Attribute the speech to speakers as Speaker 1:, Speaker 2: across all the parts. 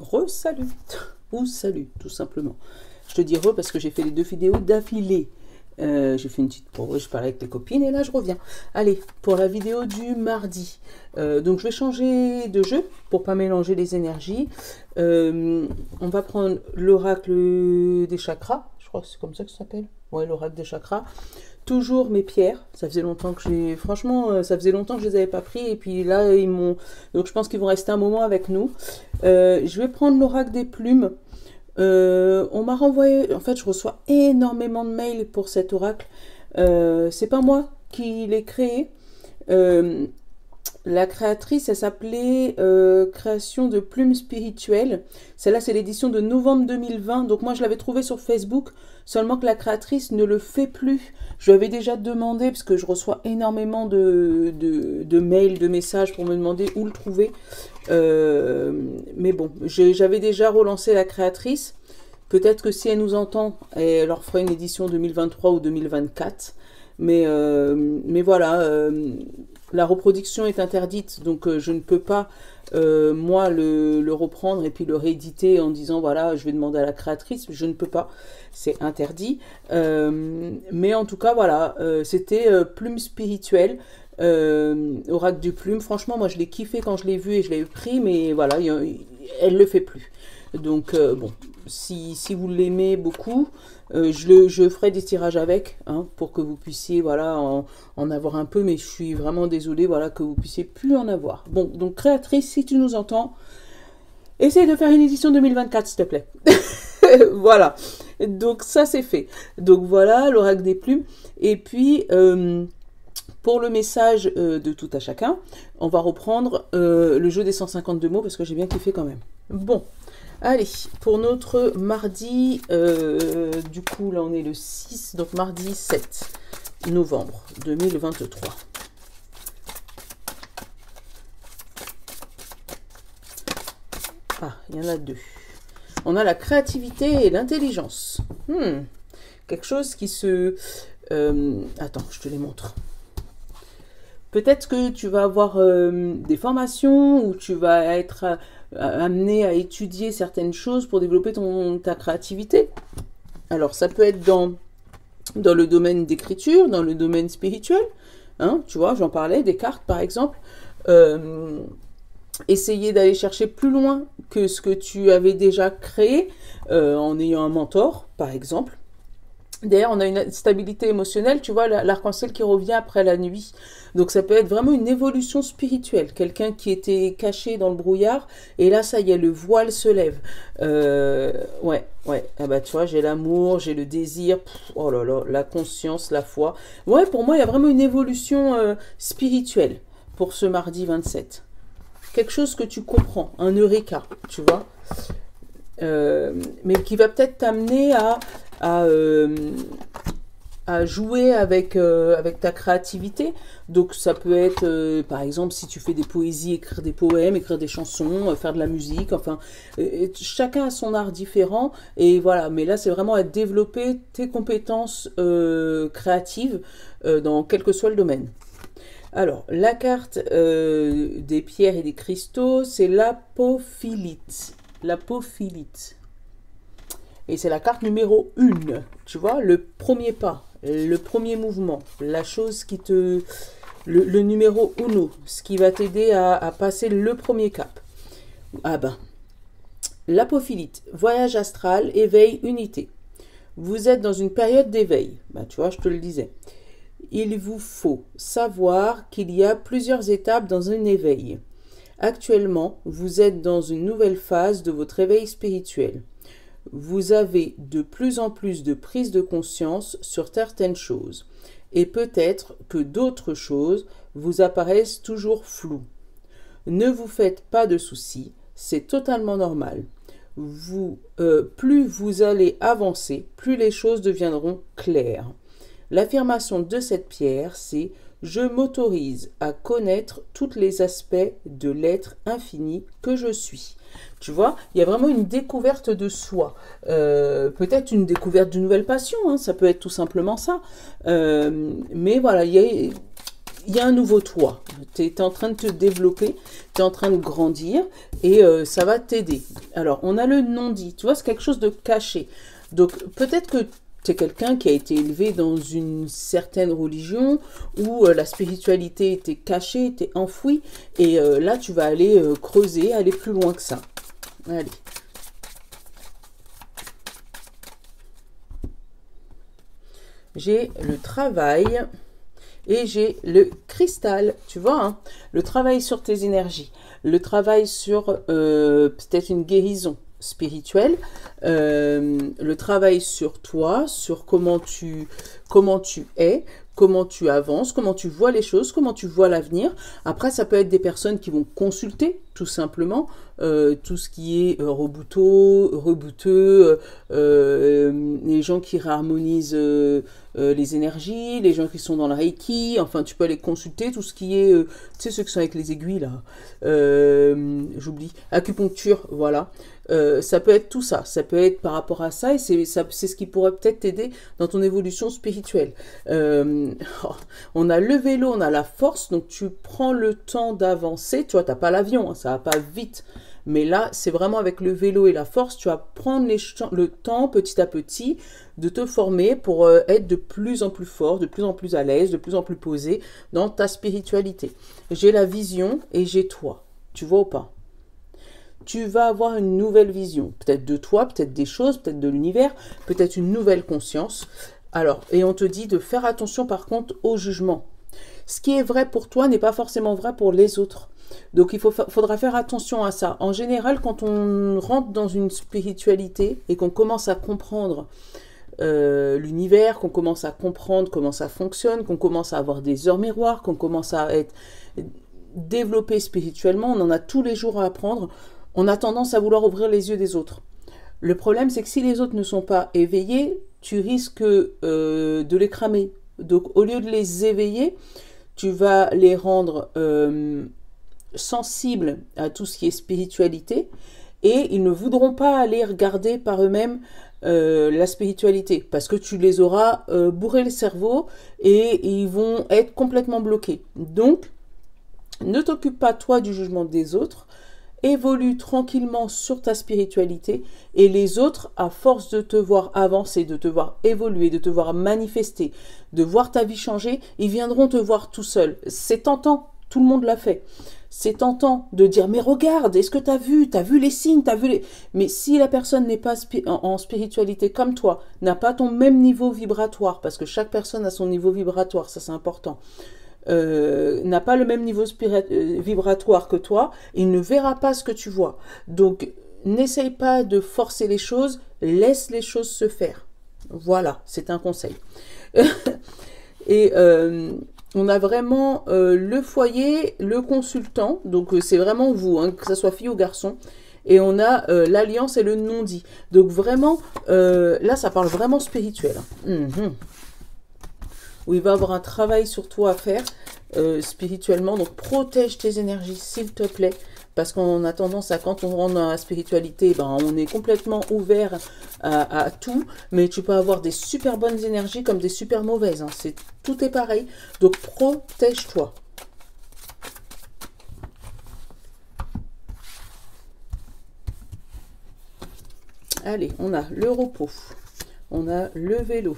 Speaker 1: Re-salut, ou salut, tout simplement. Je te dis re parce que j'ai fait les 2 vidéos d'affilée. J'ai fait une petite pause, je parlais avec les copines et là je reviens. Allez, pour la vidéo du mardi. Donc je vais changer de jeu pour pas mélanger les énergies. On va prendre l'oracle des chakras. Je crois que c'est comme ça que ça s'appelle. Ouais, l'oracle des chakras. Toujours mes pierres. Ça faisait longtemps que j'ai... Franchement, ça faisait longtemps que je les avais pas pris. Et puis là, ils m'ont... Donc je pense qu'ils vont rester un moment avec nous. Je vais prendre l'oracle des plumes. On m'a renvoyé... En fait, je reçois énormément de mails pour cet oracle. C'est pas moi qui l'ai créé. La créatrice, elle s'appelait Création de plumes spirituelles. Celle-là, c'est l'édition de novembre 2020. Donc moi, je l'avais trouvée sur Facebook. Seulement que la créatrice ne le fait plus. Je lui avais déjà demandé, parce que je reçois énormément de mails, de messages pour me demander où le trouver. Mais bon, j'avais déjà relancé la créatrice. Peut-être que si elle nous entend, elle leur fera une édition 2023 ou 2024. Mais voilà, la reproduction est interdite, donc je ne peux pas, moi, le reprendre et puis le rééditer en disant, voilà, je vais demander à la créatrice. Je ne peux pas, c'est interdit. Mais en tout cas, voilà, c'était Plume Spirituelle, oracle du plume. Franchement, moi, je l'ai kiffé quand je l'ai vu et je l'ai pris, mais voilà, elle ne le fait plus. Donc, bon, si vous l'aimez beaucoup, je ferai des tirages avec, hein, pour que vous puissiez, voilà, en avoir un peu, mais je suis vraiment désolée, voilà, que vous puissiez plus en avoir. Bon, donc créatrice, si tu nous entends, essaye de faire une édition 2024, s'il te plaît. Voilà, donc ça c'est fait. Donc voilà, l'oracle des plumes. Et puis, pour le message de tout à chacun, on va reprendre le jeu des 152 mots, parce que j'ai bien kiffé quand même. Bon. Allez, pour notre mardi, du coup, là, on est le 6, donc mardi 7 novembre 2023. Ah, il y en a 2. On a la créativité et l'intelligence. Quelque chose qui se... attends, je te les montre. Peut-être que tu vas avoir des formations où tu vas être... amené à étudier certaines choses pour développer ta créativité. Alors, ça peut être dans le domaine d'écriture, dans le domaine spirituel. Hein, tu vois, j'en parlais, des cartes, par exemple. Essayer d'aller chercher plus loin que ce que tu avais déjà créé en ayant un mentor, par exemple. D'ailleurs, on a une stabilité émotionnelle, tu vois, l'arc-en-ciel qui revient après la nuit. Donc, ça peut être vraiment une évolution spirituelle. Quelqu'un qui était caché dans le brouillard, et là, ça y est, le voile se lève. Ouais. Ah bah, tu vois, j'ai l'amour, j'ai le désir, oh là là, la conscience, la foi. Ouais, pour moi, il y a vraiment une évolution spirituelle pour ce mardi 27. Quelque chose que tu comprends, un eureka, tu vois. Mais qui va peut-être t'amener à jouer avec ta créativité. Donc ça peut être, par exemple, si tu fais des poésies, écrire des poèmes, écrire des chansons, faire de la musique, enfin, chacun a son art différent, et voilà, mais là c'est vraiment à développer tes compétences créatives dans quel que soit le domaine. Alors, la carte des pierres et des cristaux, c'est l'apophilite. L'apophilite. Et c'est la carte numéro 1. Tu vois, le premier pas, le premier mouvement, la chose qui te... Le numéro 1, ce qui va t'aider à passer le premier cap. Ah ben, l'apophilite, voyage astral, éveil, unité. Vous êtes dans une période d'éveil. Ben, tu vois, je te le disais. Il vous faut savoir qu'il y a plusieurs étapes dans un éveil. Actuellement, vous êtes dans une nouvelle phase de votre éveil spirituel. Vous avez de plus en plus de prise de conscience sur certaines choses. Et peut-être que d'autres choses vous apparaissent toujours floues. Ne vous faites pas de soucis, c'est totalement normal. Plus vous allez avancer, plus les choses deviendront claires. L'affirmation de cette pierre, c'est « Je m'autorise à connaître tous les aspects de l'être infini que je suis ». Tu vois, il y a vraiment une découverte de soi. Peut-être une découverte d'une nouvelle passion, hein, ça peut être tout simplement ça. Mais voilà, il il y a un nouveau toi. Tu es en train de te développer, tu es en train de grandir et ça va t'aider. Alors, on a le non-dit. Tu vois, c'est quelque chose de caché. Donc, peut-être que tu es quelqu'un qui a été élevé dans une certaine religion où la spiritualité était cachée, était enfouie. Et là, tu vas aller creuser, aller plus loin que ça. Allez. J'ai le travail et j'ai le cristal, tu vois, hein, le travail sur tes énergies, le travail sur peut-être une guérison spirituelle, le travail sur toi, sur comment tu es, comment tu avances, comment tu vois les choses, comment tu vois l'avenir. Après, ça peut être des personnes qui vont consulter, tout simplement, tout ce qui est rebouteux, les gens qui réharmonisent les énergies, les gens qui sont dans le Reiki, enfin, tu peux aller consulter tout ce qui est, tu sais, ceux qui sont avec les aiguilles, là, j'oublie, acupuncture, voilà. Ça peut être tout ça, ça peut être par rapport à ça, et c'est ce qui pourrait peut-être t'aider dans ton évolution spirituelle. On a le vélo, on a la force, donc tu prends le temps d'avancer, tu vois, t'as pas l'avion, hein, ça va pas vite, mais là, c'est vraiment avec le vélo et la force, tu vas prendre le temps petit à petit de te former pour être de plus en plus fort, de plus en plus à l'aise, de plus en plus posé dans ta spiritualité. J'ai la vision et j'ai toi, tu vois ou pas? Tu vas avoir une nouvelle vision, peut-être de toi, peut-être des choses, peut-être de l'univers, peut-être une nouvelle conscience. Alors, et on te dit de faire attention par contre au jugement. Ce qui est vrai pour toi n'est pas forcément vrai pour les autres. Donc, faudra faire attention à ça. En général, quand on rentre dans une spiritualité et qu'on commence à comprendre l'univers, qu'on commence à comprendre comment ça fonctionne, qu'on commence à avoir des heures miroirs, qu'on commence à être développé spirituellement, on en a tous les jours à apprendre. On a tendance à vouloir ouvrir les yeux des autres. Le problème, c'est que si les autres ne sont pas éveillés, tu risques de les cramer. Donc, au lieu de les éveiller, tu vas les rendre sensibles à tout ce qui est spiritualité et ils ne voudront pas aller regarder par eux-mêmes la spiritualité parce que tu les auras bourré le cerveau et ils vont être complètement bloqués. Donc, ne t'occupe pas, toi, du jugement des autres. Évolue tranquillement sur ta spiritualité et les autres, à force de te voir avancer, de te voir évoluer, de te voir manifester, de voir ta vie changer, ils viendront te voir tout seuls. C'est tentant, tout le monde l'a fait. C'est tentant de dire, mais regarde, est-ce que tu as vu les signes, t'as vu les... Mais si la personne n'est pas en spiritualité comme toi, n'a pas ton même niveau vibratoire, parce que chaque personne a son niveau vibratoire, ça c'est important, n'a pas le même niveau vibratoire que toi, il ne verra pas ce que tu vois. Donc, n'essaye pas de forcer les choses, laisse les choses se faire. Voilà, c'est un conseil. Et on a vraiment le foyer, le consultant, donc c'est vraiment vous, hein, que ce soit fille ou garçon. Et on a l'alliance et le non-dit. Donc vraiment, là ça parle vraiment spirituel. Où il va avoir un travail sur toi à faire spirituellement. Donc protège tes énergies s'il te plaît. Parce qu'on a tendance à, quand on rentre dans la spiritualité, ben, on est complètement ouvert à tout. Mais tu peux avoir des super bonnes énergies comme des super mauvaises. Hein. Tout est pareil. Donc protège-toi. Allez, on a le repos. On a le vélo.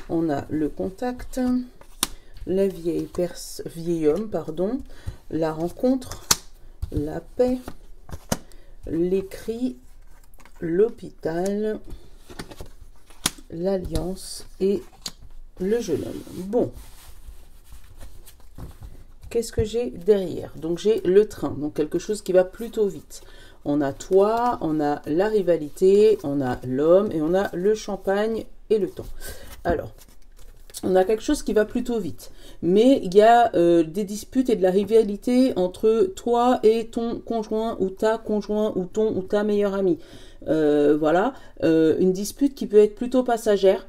Speaker 1: On a le contact, la vieil homme, pardon, la rencontre, la paix, l'écrit, l'hôpital, l'alliance et le jeune homme. Bon, qu'est-ce que j'ai derrière? Donc j'ai le train, donc quelque chose qui va plutôt vite. On a toi, on a la rivalité, on a l'homme et on a le champagne et le temps. Alors, on a quelque chose qui va plutôt vite. Mais il y a des disputes et de la rivalité entre toi et ton conjoint ou ta conjoint ou ton ou ta meilleure amie. voilà, une dispute qui peut être plutôt passagère,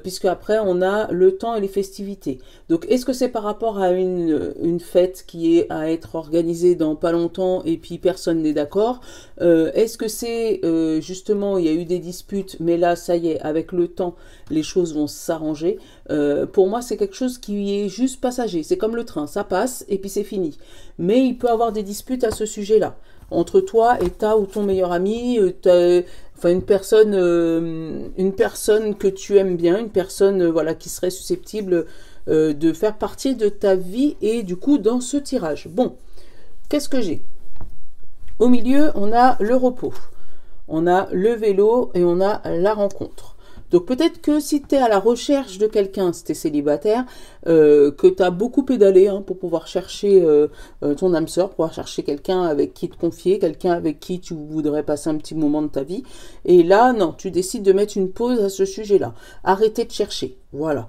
Speaker 1: puisque après on a le temps et les festivités. Donc est-ce que c'est par rapport à une fête qui est à être organisée dans pas longtemps et puis personne n'est d'accord? Est-ce que c'est justement il y a eu des disputes, mais là ça y est, avec le temps les choses vont s'arranger? Pour moi c'est quelque chose qui est juste passager, c'est comme le train, ça passe et puis c'est fini. Mais il peut y avoir des disputes à ce sujet-là, entre toi et ta ou ton meilleur ami, enfin une personne que tu aimes bien, une personne voilà qui serait susceptible de faire partie de ta vie et du coup dans ce tirage. Bon, qu'est-ce que j'ai? Au milieu, on a le repos, on a le vélo et on a la rencontre. Donc peut-être que si tu es à la recherche de quelqu'un, si tu es célibataire, que tu as beaucoup pédalé pour pouvoir chercher ton âme sœur, pour pouvoir chercher quelqu'un avec qui te confier, quelqu'un avec qui tu voudrais passer un petit moment de ta vie. Et là, non, tu décides de mettre une pause à ce sujet-là. Arrêtez de chercher, voilà,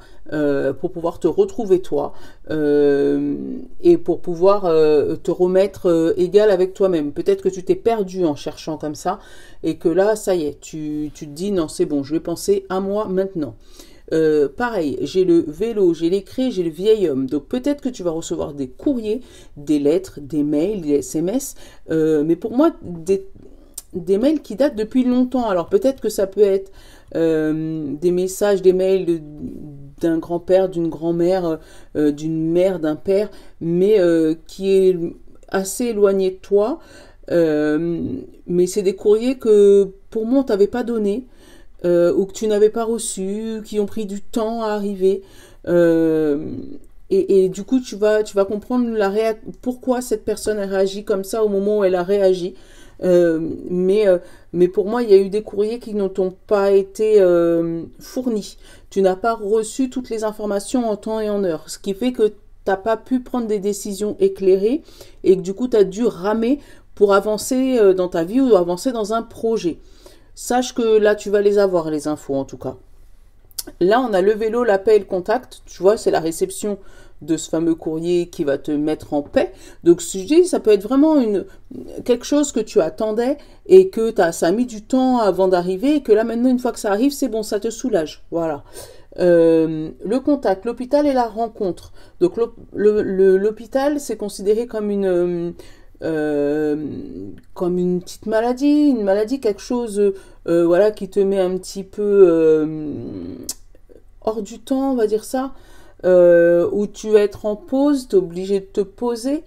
Speaker 1: pour pouvoir te retrouver toi et pour pouvoir te remettre égal avec toi-même. Peut-être que tu t'es perdu en cherchant comme ça et que là, ça y est, tu te dis non, c'est bon, je vais penser à moi maintenant. Pareil, j'ai le vélo, j'ai l'écrit, j'ai le vieil homme. Donc peut-être que tu vas recevoir des courriers, des lettres, des mails, des SMS. Mais pour moi, des mails qui datent depuis longtemps. Alors peut-être que ça peut être des messages, des mails d'un grand-père, d'une grand-mère, d'une mère, d'un père, mais qui est assez éloigné de toi. Mais c'est des courriers que pour moi on t'avait pas donné. Ou que tu n'avais pas reçu, qui ont pris du temps à arriver. Et du coup, tu vas comprendre pourquoi cette personne a réagi comme ça au moment où elle a réagi. Mais pour moi, il y a eu des courriers qui ne t'ont pas été fournis. Tu n'as pas reçu toutes les informations en temps et en heure. Ce qui fait que tu n'as pas pu prendre des décisions éclairées et que du coup, tu as dû ramer pour avancer dans ta vie ou avancer dans un projet. Sache que là, tu vas les avoir, les infos en tout cas. Là, on a le vélo, la paix et le contact. Tu vois, c'est la réception de ce fameux courrier qui va te mettre en paix. Donc, si je dis, ça peut être vraiment quelque chose que tu attendais et que ça a mis du temps avant d'arriver et que là, maintenant, une fois que ça arrive, c'est bon, ça te soulage. Voilà. Le contact, l'hôpital et la rencontre. Donc, l'hôpital, c'est considéré comme une petite maladie, quelque chose voilà, qui te met un petit peu hors du temps, on va dire ça, où tu vas être en pause, tu es obligé de te poser,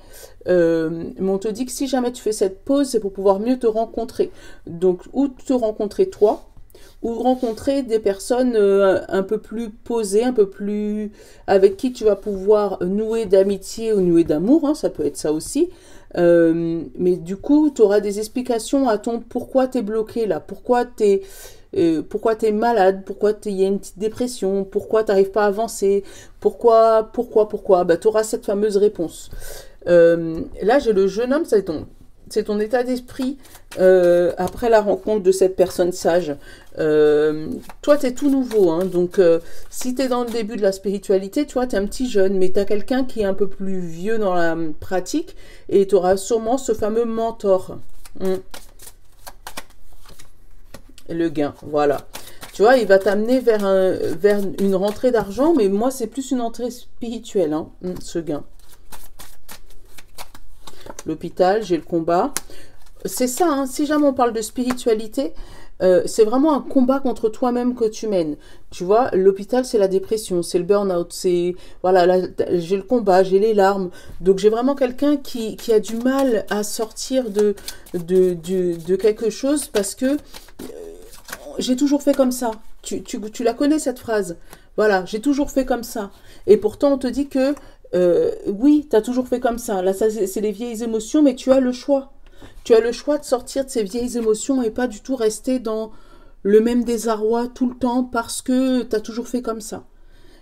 Speaker 1: mais on te dit que si jamais tu fais cette pause, c'est pour pouvoir mieux te rencontrer. Donc, ou te rencontrer toi, ou rencontrer des personnes un peu plus posées, un peu plus avec qui tu vas pouvoir nouer d'amitié ou nouer d'amour, ça peut être ça aussi. Mais du coup, tu auras des explications à ton pourquoi tu es bloqué là, pourquoi tu es malade, pourquoi il y a une petite dépression, pourquoi tu n'arrives pas à avancer, pourquoi. Bah, tu auras cette fameuse réponse. Là, j'ai le jeune homme, c'est ton état d'esprit après la rencontre de cette personne sage. Toi, tu es tout nouveau, donc si tu es dans le début de la spiritualité, tu vois, tu es un petit jeune, mais tu as quelqu'un qui est un peu plus vieux dans la pratique et tu auras sûrement ce fameux mentor. Le gain, voilà. Tu vois, il va t'amener vers une rentrée d'argent, mais moi, c'est plus une entrée spirituelle, ce gain. L'hôpital, j'ai le combat. C'est ça, si jamais on parle de spiritualité, c'est vraiment un combat contre toi-même que tu mènes. Tu vois, l'hôpital, c'est la dépression, c'est le burn-out, c'est... Voilà, j'ai le combat, j'ai les larmes. Donc, j'ai vraiment quelqu'un qui a du mal à sortir de quelque chose parce que j'ai toujours fait comme ça. Tu la connais, cette phrase. Voilà, j'ai toujours fait comme ça. Et pourtant, on te dit que oui, tu as toujours fait comme ça. Là, ça, c'est les vieilles émotions, mais tu as le choix. Tu as le choix de sortir de ces vieilles émotions et pas du tout rester dans le même désarroi tout le temps parce que tu as toujours fait comme ça.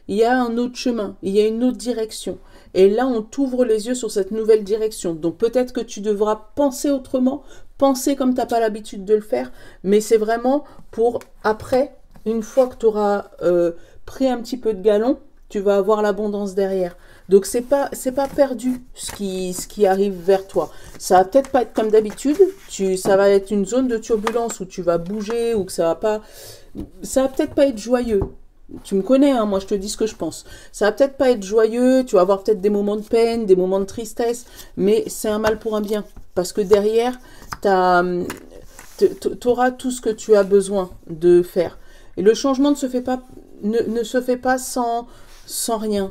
Speaker 1: Il y a un autre chemin, il y a une autre direction. Et là, on t'ouvre les yeux sur cette nouvelle direction. Donc peut-être que tu devras penser autrement, penser comme tu n'as pas l'habitude de le faire, mais c'est vraiment pour après, une fois que tu auras pris un petit peu de galon, tu vas avoir l'abondance derrière. Donc, c'est pas perdu ce qui arrive vers toi. Ça va peut-être pas être comme d'habitude. Ça va être une zone de turbulence où tu vas bouger ou que ça va peut-être pas être joyeux. Tu me connais, hein, moi je te dis ce que je pense. Ça va peut-être pas être joyeux, tu vas avoir peut-être des moments de peine, des moments de tristesse, mais c'est un mal pour un bien. Parce que derrière, tu auras tout ce que tu as besoin de faire. Et le changement ne se fait pas sans rien.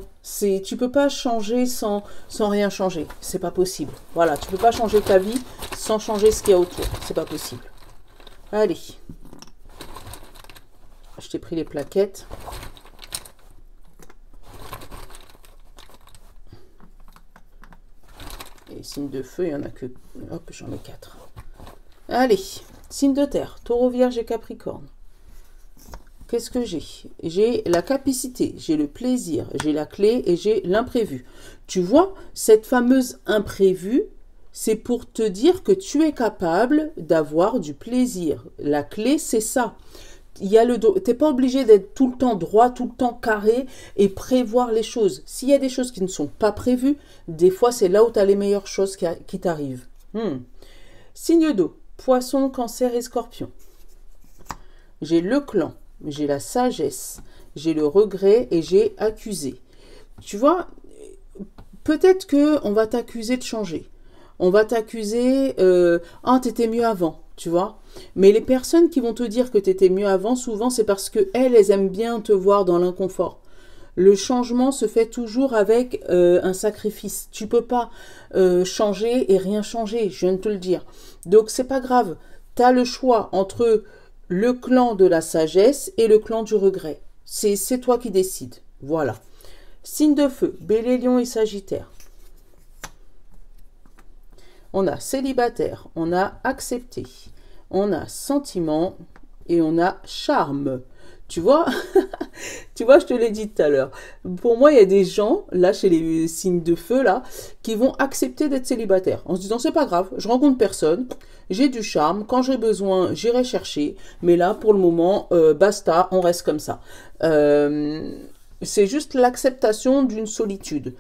Speaker 1: Tu peux pas changer sans rien changer. C'est pas possible. Voilà, tu peux pas changer ta vie sans changer ce qu'il y a autour. C'est pas possible. Allez. Je t'ai pris les plaquettes. Et signe de feu, il n'y en a que... Hop, j'en ai 4. Allez, signe de terre, taureau, vierge et capricorne. Qu'est-ce que j'ai? J'ai la capacité, j'ai le plaisir, j'ai la clé et j'ai l'imprévu. Tu vois, cette fameuse imprévue, c'est pour te dire que tu es capable d'avoir du plaisir. La clé, c'est ça. Tu n'es pas obligé d'être tout le temps droit, tout le temps carré et prévoir les choses. S'il y a des choses qui ne sont pas prévues, des fois c'est là où tu as les meilleures choses qui t'arrivent. Signe d'eau, poisson, cancer et scorpion. J'ai le clan, j'ai la sagesse, j'ai le regret et j'ai accusé. Tu vois, peut-être qu'on va t'accuser de changer. On va t'accuser, ah, t'étais mieux avant, tu vois. Mais les personnes qui vont te dire que t'étais mieux avant, souvent, c'est parce qu'elles aiment bien te voir dans l'inconfort. Le changement se fait toujours avec un sacrifice. Tu peux pas changer et rien changer, je viens de te le dire. Donc, c'est pas grave. Tu as le choix entre le clan de la sagesse et le clan du regret. C'est toi qui décides. Voilà. Signe de feu, Bélier, Lion et Sagittaire. On a célibataire, on a accepté, on a sentiment et on a charme. Tu vois, tu vois, je te l'ai dit tout à l'heure. Pour moi, il y a des gens, là, chez les signes de feu, là, qui vont accepter d'être célibataires. En se disant, c'est pas grave, je rencontre personne, j'ai du charme, quand j'ai besoin, j'irai chercher. Mais là, pour le moment, basta, on reste comme ça. C'est juste l'acceptation d'une solitude.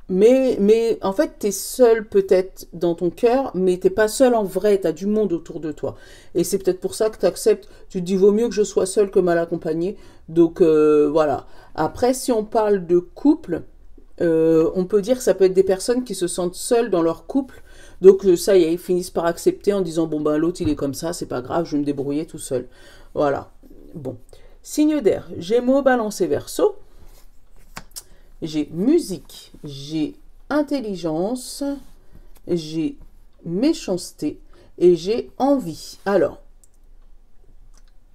Speaker 1: Mais en fait, tu es seul peut-être dans ton cœur, mais tu n'es pas seul en vrai, tu as du monde autour de toi. Et c'est peut-être pour ça que tu acceptes, tu te dis, vaut mieux que je sois seul que mal accompagné. Donc voilà. Après, si on parle de couple, on peut dire que ça peut être des personnes qui se sentent seules dans leur couple. Donc ça y est, ils finissent par accepter en disant, bon ben l'autre il est comme ça, c'est pas grave, je vais me débrouiller tout seul. Voilà. Bon. Signe d'air, Gémeaux, Balance et Verseau. J'ai musique, j'ai intelligence, j'ai méchanceté et j'ai envie. Alors,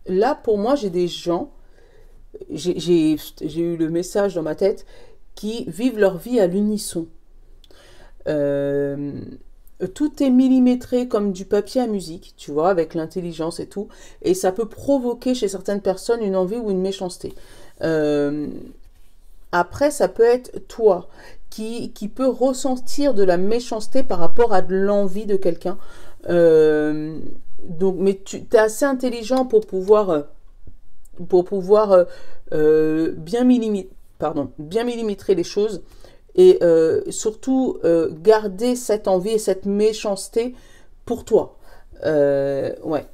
Speaker 1: là, pour moi, j'ai des gens, j'ai eu le message dans ma tête, qui vivent leur vie à l'unisson. Tout est millimétré comme du papier à musique, tu vois, avec l'intelligence et tout. Et ça peut provoquer chez certaines personnes une envie ou une méchanceté. Après, ça peut être toi qui peut ressentir de la méchanceté par rapport à de l'envie de quelqu'un. Donc, mais tu es assez intelligent pour pouvoir bien millimétrer les choses et surtout garder cette envie et cette méchanceté pour toi. Ouais,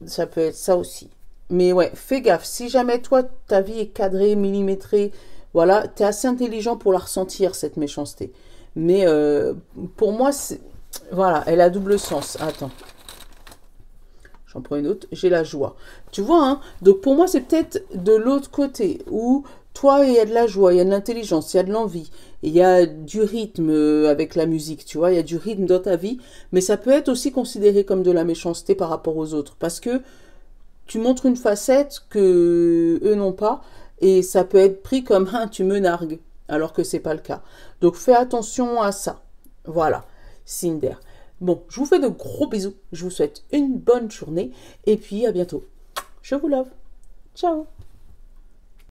Speaker 1: ça peut être ça aussi. Mais ouais, fais gaffe. Si jamais toi, ta vie est cadrée, millimétrée, voilà, tu es assez intelligent pour la ressentir, cette méchanceté. Mais pour moi, voilà, elle a double sens. Attends. J'en prends une autre. J'ai la joie. Tu vois, hein? Donc pour moi, c'est peut-être de l'autre côté où toi, il y a de la joie, il y a de l'intelligence, il y a de l'envie. Il y a du rythme avec la musique, tu vois. Il y a du rythme dans ta vie. Mais ça peut être aussi considéré comme de la méchanceté par rapport aux autres. Parce que tu montres une facette que eux n'ont pas. Et ça peut être pris comme « tu me nargues », alors que c'est pas le cas. Donc, fais attention à ça. Voilà, signe d'air. Bon, je vous fais de gros bisous. Je vous souhaite une bonne journée. Et puis, à bientôt. Je vous love. Ciao.